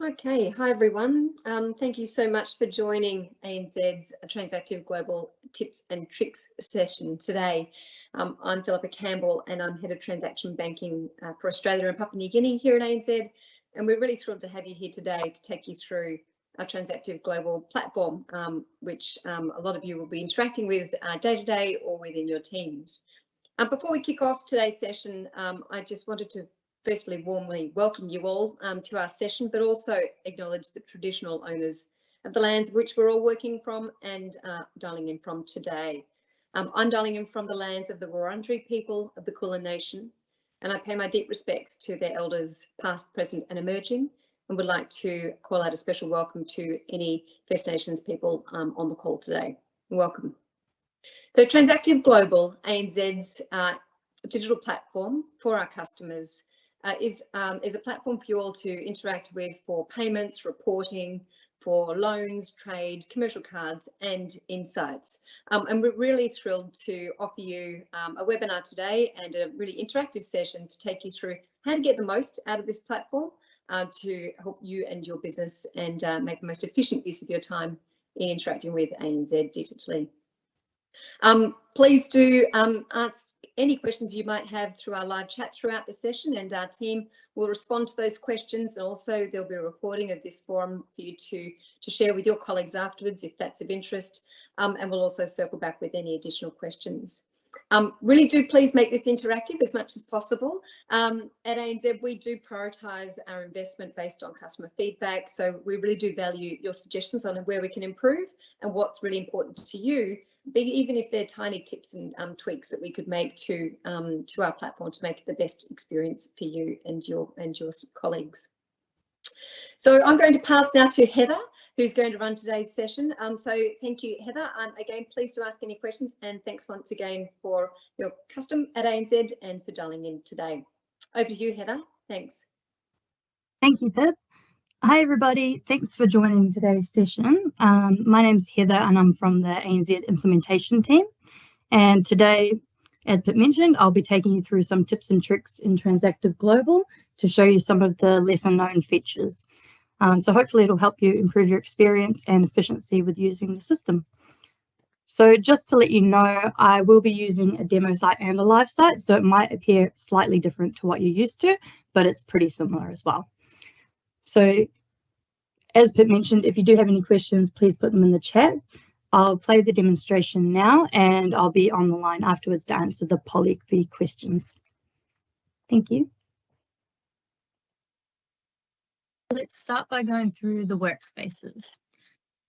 Okay, hi everyone. Thank you so much for joining ANZ's Transactive Global Tips and Tricks session today. I'm Philippa Campbell and I'm Head of Transaction Banking for Australia and Papua New Guinea here at ANZ, and we're really thrilled to have you here today to take you through our Transactive Global platform, which a lot of you will be interacting with day to day or within your teams. Before we kick off today's session, I just wanted to firstly warmly welcome you all to our session, but also acknowledge the traditional owners of the lands which we're all working from and dialing in from today. I'm dialing in from the lands of the Wurundjeri people of the Kulin Nation, and I pay my deep respects to their elders past, present and emerging, and would like to call out a special welcome to any First Nations people on the call today. Welcome. So Transactive Global, ANZ's digital platform for our customers, is a platform for you all to interact with for payments, reporting, for loans, trade, commercial cards and insights. And we're really thrilled to offer you a webinar today and a really interactive session to take you through how to get the most out of this platform to help you and your business and make the most efficient use of your time in interacting with ANZ digitally. Please do ask any questions you might have through our live chat throughout the session, and our team will respond to those questions. And also there'll be a recording of this forum for you to share with your colleagues afterwards if that's of interest, and we'll also circle back with any additional questions. Really do please make this interactive as much as possible. At ANZ, we do prioritise our investment based on customer feedback, so we really do value your suggestions on where we can improve and what's really important to you, even if they're tiny tips and tweaks that we could make to our platform to make it the best experience for you and your colleagues. So I'm going to pass now to Heather, who's going to run today's session. So thank you, Heather. Again, please do ask any questions, and thanks once again for your custom at ANZ and for dialing in today. Over to you, Heather. Thanks. Thank you, Pip. Hi, everybody. Thanks for joining today's session. My name's Heather and I'm from the ANZ implementation team. And today, as Pip mentioned, I'll be taking you through some tips and tricks in Transactive Global to show you some of the lesser known features. So hopefully it'll help you improve your experience and efficiency with using the system. So just to let you know, I will be using a demo site and a live site, so it might appear slightly different to what you're used to, but it's pretty similar as well. So as Pip mentioned, if you do have any questions, please put them in the chat. I'll play the demonstration now and I'll be on the line afterwards to answer the polyg questions. Thank you. Let's start by going through the workspaces.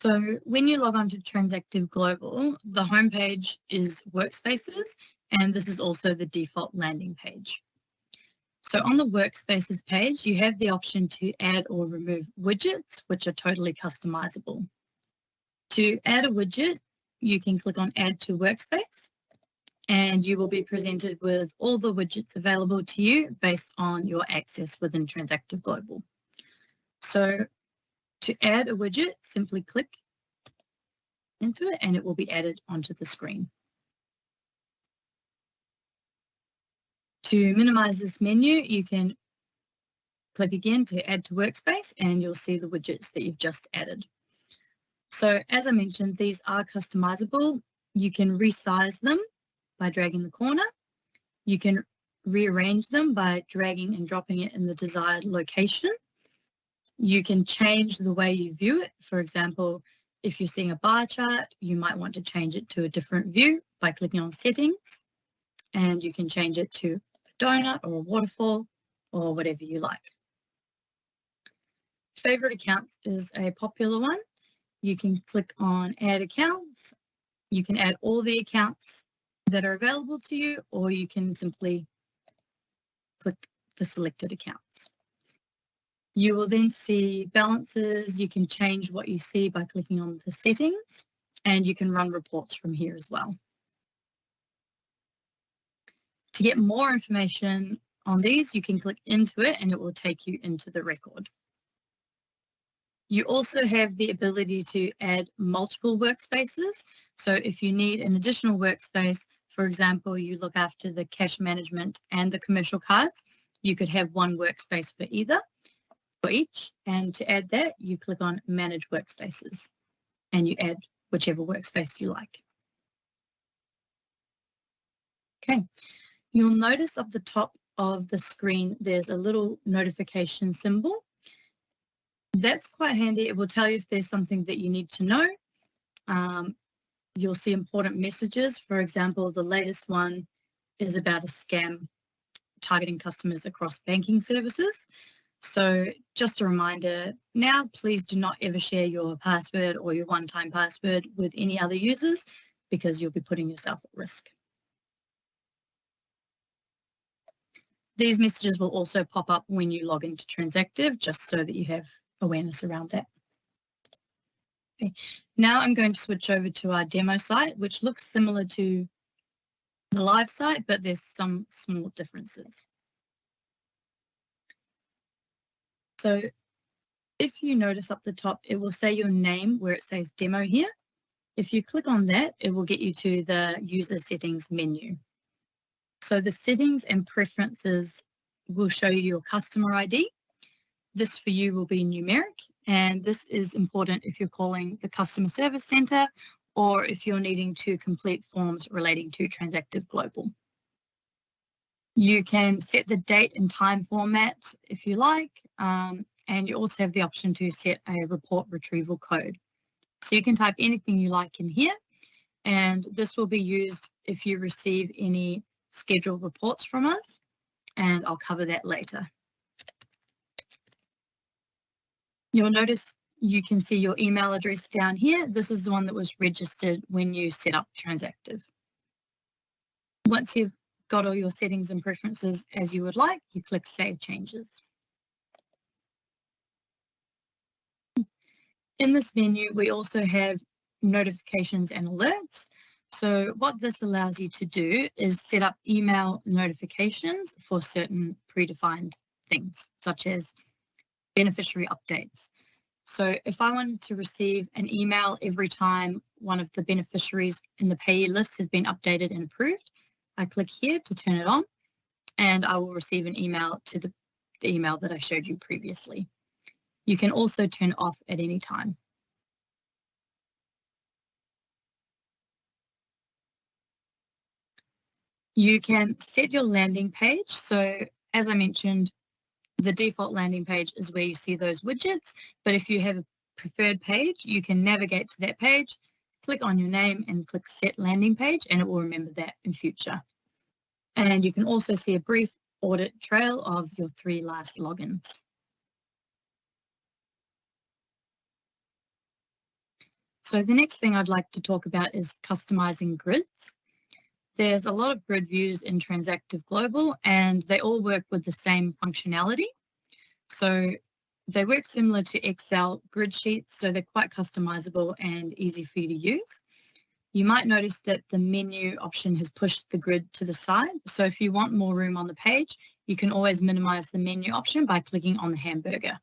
So when you log on to Transactive Global, the homepage is workspaces, and this is also the default landing page. So on the workspaces page, you have the option to add or remove widgets, which are totally customizable. To add a widget, you can click on Add to Workspace, and you will be presented with all the widgets available to you based on your access within Transactive Global. So to add a widget, simply click into it and it will be added onto the screen. To minimize this menu, you can click again to add to workspace and you'll see the widgets that you've just added. So as I mentioned, these are customizable. You can resize them by dragging the corner. You can rearrange them by dragging and dropping it in the desired location. You can change the way you view it. For example, if you're seeing a bar chart, you might want to change it to a different view by clicking on settings, and you can change it to donut or a waterfall or whatever you like. Favorite accounts is a popular one. You can click on add accounts. You can add all the accounts that are available to you, or you can simply click the selected accounts. You will then see balances. You can change what you see by clicking on the settings, and you can run reports from here as well. To get more information on these, you can click into it and it will take you into the record. You also have the ability to add multiple workspaces. So if you need an additional workspace, for example, you look after the cash management and the commercial cards, you could have one workspace for either. for each. And to add that, you click on Manage Workspaces and you add whichever workspace you like. Okay, you'll notice up the top of the screen, there's a little notification symbol. That's quite handy. It will tell you if there's something that you need to know. You'll see important messages. For example, the latest one is about a scam targeting customers across banking services. So just a reminder, now please do not ever share your password or your one-time password with any other users because you'll be putting yourself at risk. These messages will also pop up when you log into Transactive, just so that you have awareness around that. Okay. Now I'm going to switch over to our demo site, which looks similar to the live site, but there's some small differences. So if you notice up the top, it will say your name where it says demo here. If you click on that, it will get you to the user settings menu. So the settings and preferences will show you your customer ID. This for you will be numeric, and this is important if you're calling the customer service center or if you're needing to complete forms relating to Transactive Global. You can set the date and time format if you like, and you also have the option to set a report retrieval code. So you can type anything you like in here, and this will be used if you receive any scheduled reports from us, and I'll cover that later. You'll notice you can see your email address down here. This is the one that was registered when you set up Transactive. Once you've got all your settings and preferences as you would like, you click Save Changes. In this menu, we also have notifications and alerts. So what this allows you to do is set up email notifications for certain predefined things, such as beneficiary updates. So if I wanted to receive an email every time one of the beneficiaries in the payee list has been updated and approved, I click here to turn it on, and I will receive an email to the email that I showed you previously. You can also turn it off at any time. You can set your landing page. So as I mentioned, the default landing page is where you see those widgets, but if you have a preferred page, you can navigate to that page, click on your name and click Set Landing Page, and it will remember that in future. And you can also see a brief audit trail of your 3 last logins. So the next thing I'd like to talk about is customizing grids. There's a lot of grid views in Transactive Global, and they all work with the same functionality. So they work similar to Excel grid sheets, so they're quite customizable and easy for you to use. You might notice that the menu option has pushed the grid to the side. So if you want more room on the page, you can always minimize the menu option by clicking on the hamburger.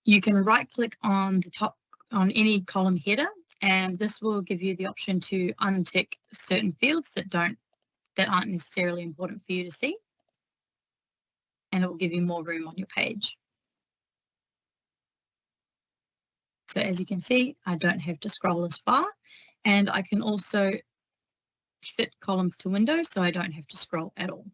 You can right-click on the top on any column header, and this will give you the option to untick certain fields that aren't necessarily important for you to see, and it will give you more room on your page. So as you can see, I don't have to scroll as far, and I can also fit columns to windows, so I don't have to scroll at all.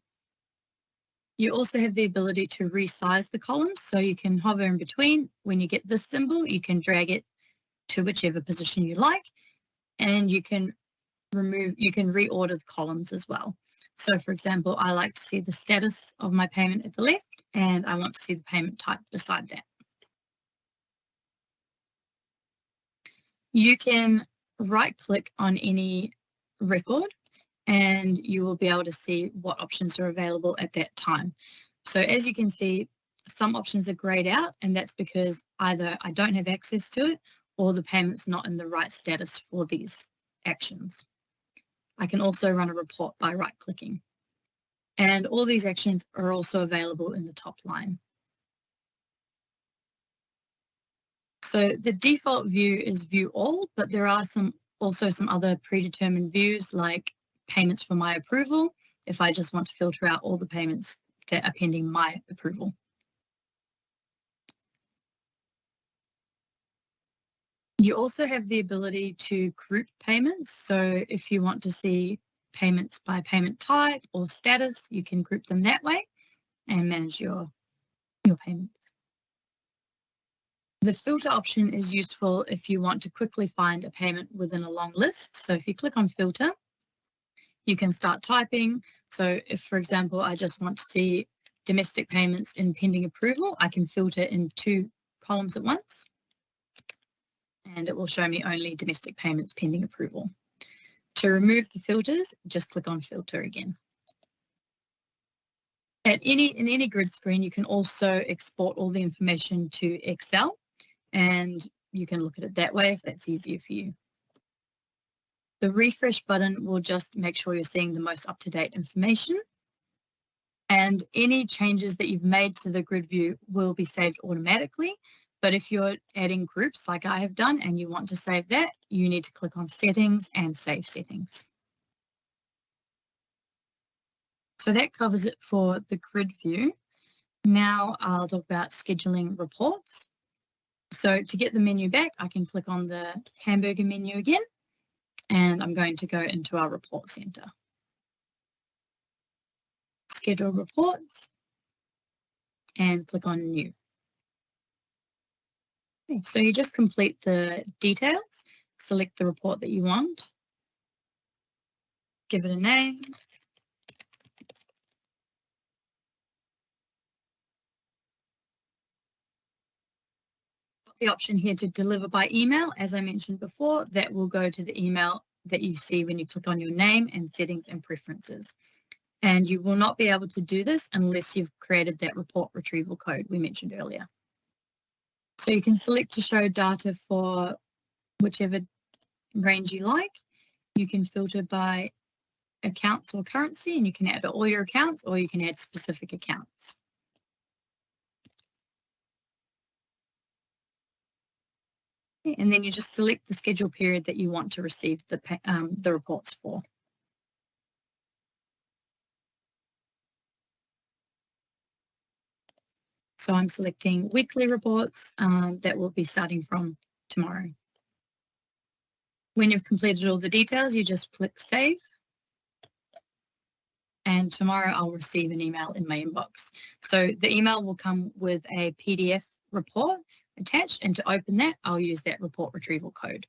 You also have the ability to resize the columns, so you can hover in between. When you get this symbol, you can drag it to whichever position you like, and you can reorder the columns as well. So for example, I like to see the status of my payment at the left, and I want to see the payment type beside that. You can right-click on any record, and you will be able to see what options are available at that time. So as you can see, some options are grayed out, and that's because either I don't have access to it or the payment's not in the right status for these actions. I can also run a report by right-clicking. And all these actions are also available in the top line. So the default view is View All, but there are also some other predetermined views like Payments for My Approval, if I just want to filter out all the payments that are pending my approval. You also have the ability to group payments. So if you want to see payments by payment type or status, you can group them that way and manage your payments. The filter option is useful if you want to quickly find a payment within a long list. So if you click on filter, you can start typing. So if, for example, I just want to see domestic payments in pending approval, I can filter in 2 columns at once, and it will show me only domestic payments pending approval. To remove the filters, just click on filter again. In any grid screen, you can also export all the information to Excel, and you can look at it that way if that's easier for you. The refresh button will just make sure you're seeing the most up-to-date information, and any changes that you've made to the grid view will be saved automatically. But if you're adding groups like I have done and you want to save that, you need to click on settings and save settings. So that covers it for the grid view. Now I'll talk about scheduling reports. So to get the menu back, I can click on the hamburger menu again, and I'm going to go into our report center. Schedule reports and click on new. Okay, so you just complete the details, select the report that you want, give it a name, the option here to deliver by email. As I mentioned before, that will go to the email that you see when you click on your name and settings and preferences. And you will not be able to do this unless you've created that report retrieval code we mentioned earlier. So you can select to show data for whichever range you like. You can filter by accounts or currency, and you can add all your accounts, or you can add specific accounts. And then you just select the schedule period that you want to receive the reports for. So I'm selecting weekly reports that will be starting from tomorrow. When you've completed all the details, you just click save. And tomorrow I'll receive an email in my inbox. So the email will come with a PDF report attached, and to open that, I'll use that report retrieval code.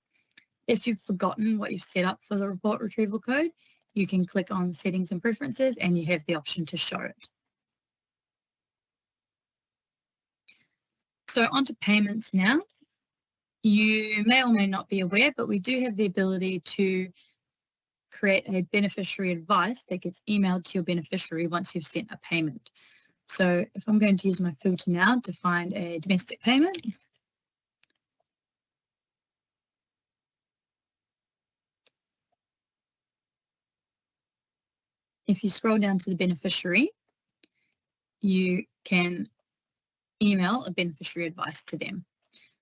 If you've forgotten what you've set up for the report retrieval code, you can click on settings and preferences, and you have the option to show it. So onto payments now. You may or may not be aware, but we do have the ability to create a beneficiary advice that gets emailed to your beneficiary once you've sent a payment. So if I'm going to use my filter now to find a domestic payment, if you scroll down to the beneficiary, you can email a beneficiary advice to them.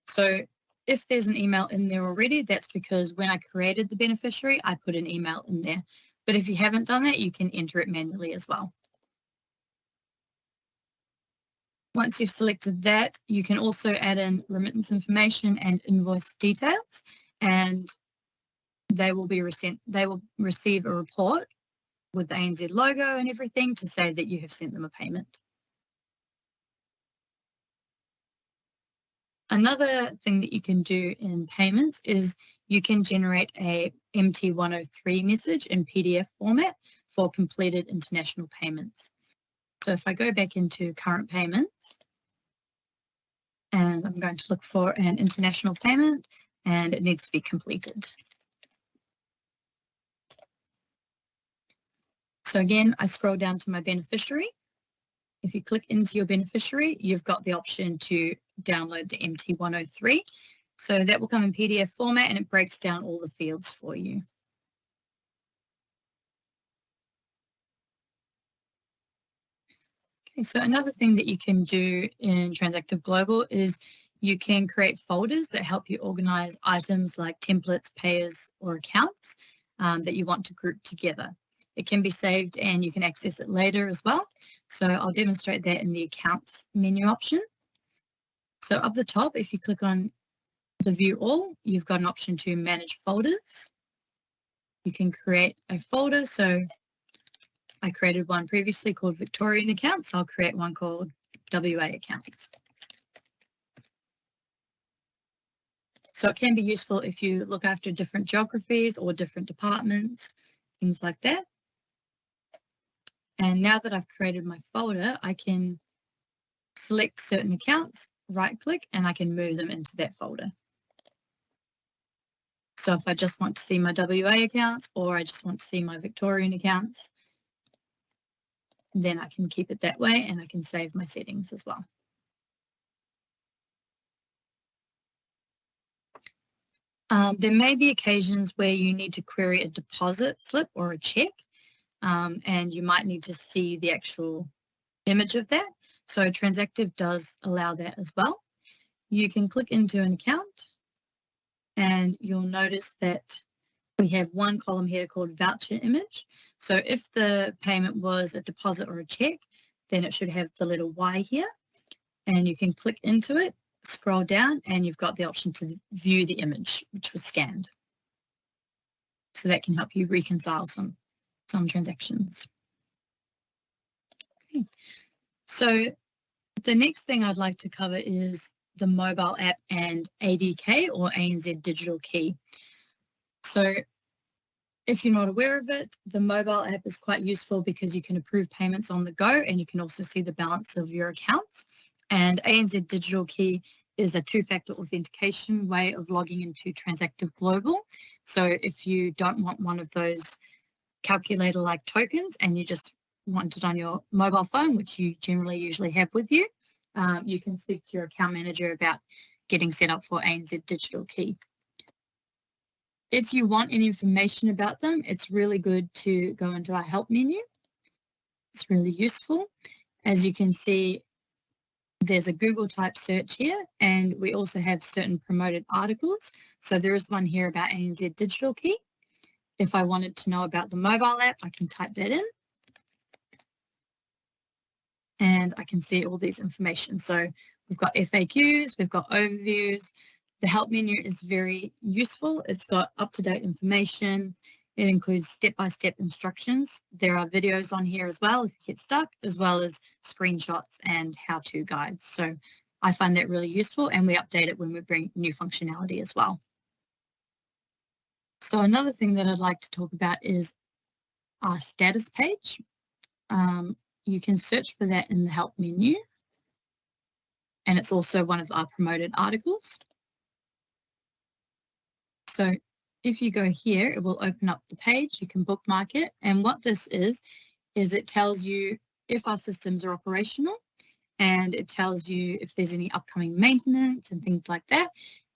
So if there's an email in there already, that's because when I created the beneficiary, I put an email in there. But if you haven't done that, you can enter it manually as well. Once you've selected that, you can also add in remittance information and invoice details, and they will receive a report with the ANZ logo and everything to say that you have sent them a payment. Another thing that you can do in payments is you can generate a MT103 message in PDF format for completed international payments. So if I go back into current payments, and I'm going to look for an international payment, and it needs to be completed. So again, I scroll down to my beneficiary. If you click into your beneficiary, you've got the option to download the MT103. So that will come in PDF format, and it breaks down all the fields for you. Okay, so another thing that you can do in Transactive Global is you can create folders that help you organize items like templates, payers, or accounts that you want to group together. It can be saved and you can access it later as well. So I'll demonstrate that in the accounts menu option. So up the top, if you click on the view all, you've got an option to manage folders. You can create a folder. So I created one previously called Victorian accounts. I'll create one called WA accounts. So it can be useful if you look after different geographies or different departments, things like that. And now that I've created my folder, I can select certain accounts, right click, and I can move them into that folder. So if I just want to see my WA accounts or I just want to see my Victorian accounts, then I can keep it that way and I can save my settings as well. There may be occasions where you need to query a deposit slip or a check, and you might need to see the actual image of that. So Transactive does allow that as well. You can click into an account and you'll notice that we have one column here called voucher image. So if the payment was a deposit or a check, then it should have the little Y here, and you can click into it, scroll down, and you've got the option to view the image which was scanned. So that can help you reconcile some transactions. Okay. So the next thing I'd like to cover is the mobile app and ADK, or ANZ Digital Key. So if you're not aware of it, the mobile app is quite useful because you can approve payments on the go and you can also see the balance of your accounts. And ANZ Digital Key is a two-factor authentication way of logging into Transactive Global. So if you don't want one of those calculator-like tokens and you just want it on your mobile phone, which you generally usually have with you, you can speak to your account manager about getting set up for ANZ Digital Key. If you want any information about them, it's really good to go into our help menu. It's really useful. As you can see, there's a Google type search here, and we also have certain promoted articles. So there is one here about ANZ Digital Key. If I wanted to know about the mobile app, I can type that in. And I can see all these information. So we've got FAQs, we've got overviews. The help menu is very useful. It's got up-to-date information. It includes step-by-step instructions. There are videos on here as well if you get stuck, as well as screenshots and how-to guides. So I find that really useful, and we update it when we bring new functionality as well. So another thing that I'd like to talk about is our status page. You can search for that in the help menu, and it's also one of our promoted articles. So if you go here, it will open up the page. You can bookmark it, and what this is it tells you if our systems are operational, and it tells you if there's any upcoming maintenance and things like that.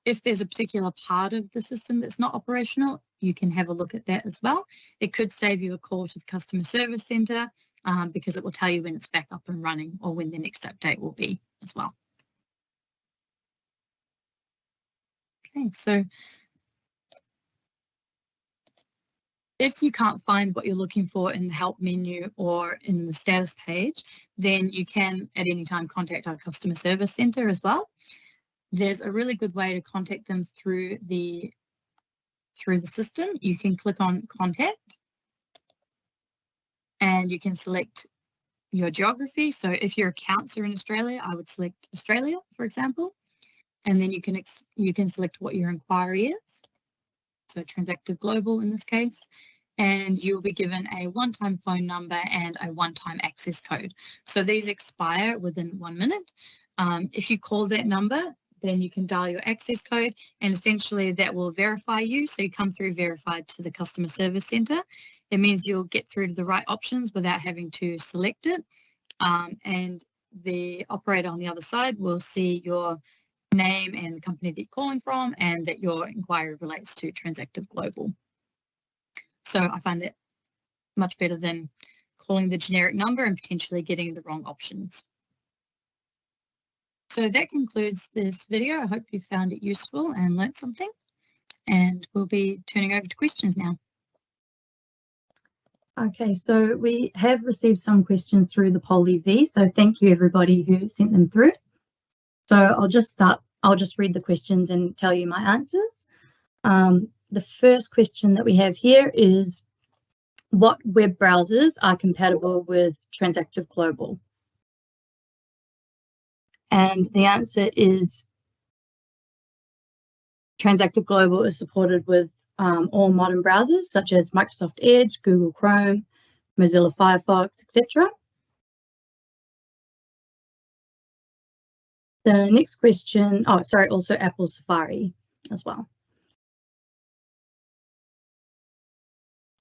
If there's a particular part of the system that's not operational, you can have a look at that as well. It could save you a call to the customer service centre, because it will tell you when it's back up and running or when the next update will be as well. Okay, so if you can't find what you're looking for in the help menu or in the status page, then you can at any time contact our customer service centre as well. There's a really good way to contact them through the system. You can click on contact and you can select your geography. So if your accounts are in Australia, I would select Australia, for example, and then you can select what your inquiry is. So Transactive Global in this case, and you'll be given a one-time phone number and a one-time access code. So these expire within 1 minute. If you call that number, then you can dial your access code, and essentially that will verify you. So you come through verified to the customer service centre. It means you'll get through to the right options without having to select it. And the operator on the other side will see your name and the company that you're calling from, and that your inquiry relates to Transactive Global. So I find that much better than calling the generic number and potentially getting the wrong options. So that concludes this video. I hope you found it useful and learnt something, and we'll be turning over to questions now. Okay, so we have received some questions through the poll EV, so thank you everybody who sent them through. So I'll just read the questions and tell you my answers. The first question that we have here is, what web browsers are compatible with Transactive Global? And the answer is Transactive Global is supported with all modern browsers such as Microsoft Edge, Google Chrome, Mozilla Firefox, etc. The next question, also Apple Safari as well.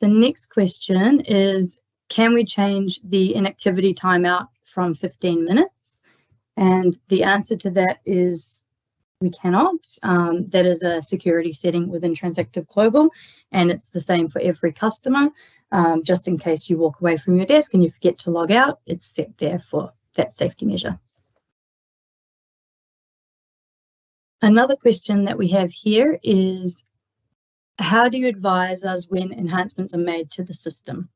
The next question is, can we change the inactivity timeout from 15 minutes? And the answer to that is we cannot. That is a security setting within Transactive Global, and it's the same for every customer. Just in case you walk away from your desk and you forget to log out, it's set there for that safety measure. Another question that we have here is, how do you advise us when enhancements are made to the system?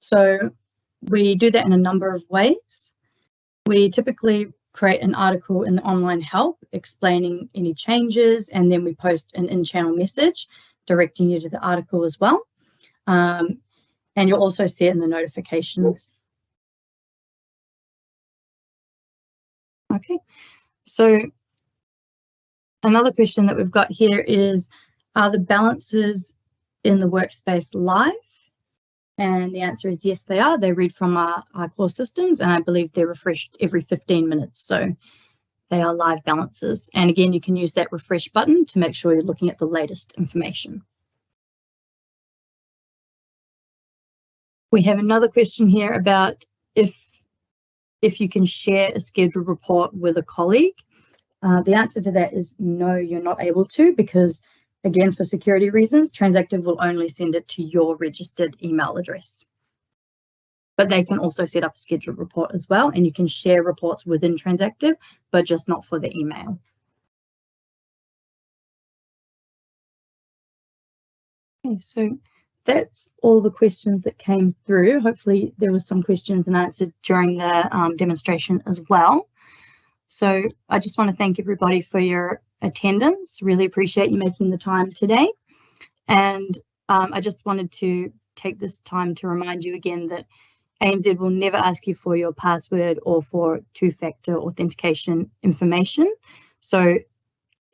So we do that in a number of ways. We typically create an article in the online help explaining any changes, and then we post an in-channel message directing you to the article as well. And you'll also see it in the notifications. Okay, so another question that we've got here is, are the balances in the workspace live? And the answer is yes, they are. They read from our core systems, and I believe they're refreshed every 15 minutes. So they are live balances. And again, you can use that refresh button to make sure you're looking at the latest information. We have another question here about if you can share a scheduled report with a colleague. The answer to that is no, you're not able to, because again, for security reasons, Transactive will only send it to your registered email address. But they can also set up a scheduled report as well, and you can share reports within Transactive, but just not for the email. Okay, so that's all the questions that came through. Hopefully there was some questions and answered during the demonstration as well. So I just want to thank everybody for your attendance. Really appreciate you making the time today. And I just wanted to take this time to remind you again that ANZ will never ask you for your password or for two-factor authentication information. So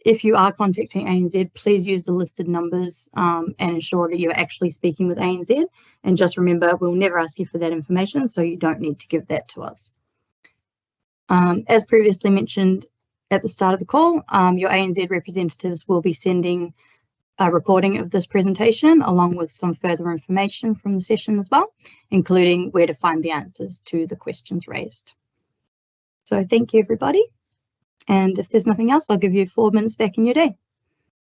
if you are contacting ANZ, please use the listed numbers and ensure that you're actually speaking with ANZ. And just remember, we'll never ask you for that information, so you don't need to give that to us. As previously mentioned at the start of the call, your ANZ representatives will be sending a recording of this presentation along with some further information from the session as well, including where to find the answers to the questions raised. So thank you, everybody. And if there's nothing else, I'll give you 4 minutes back in your day.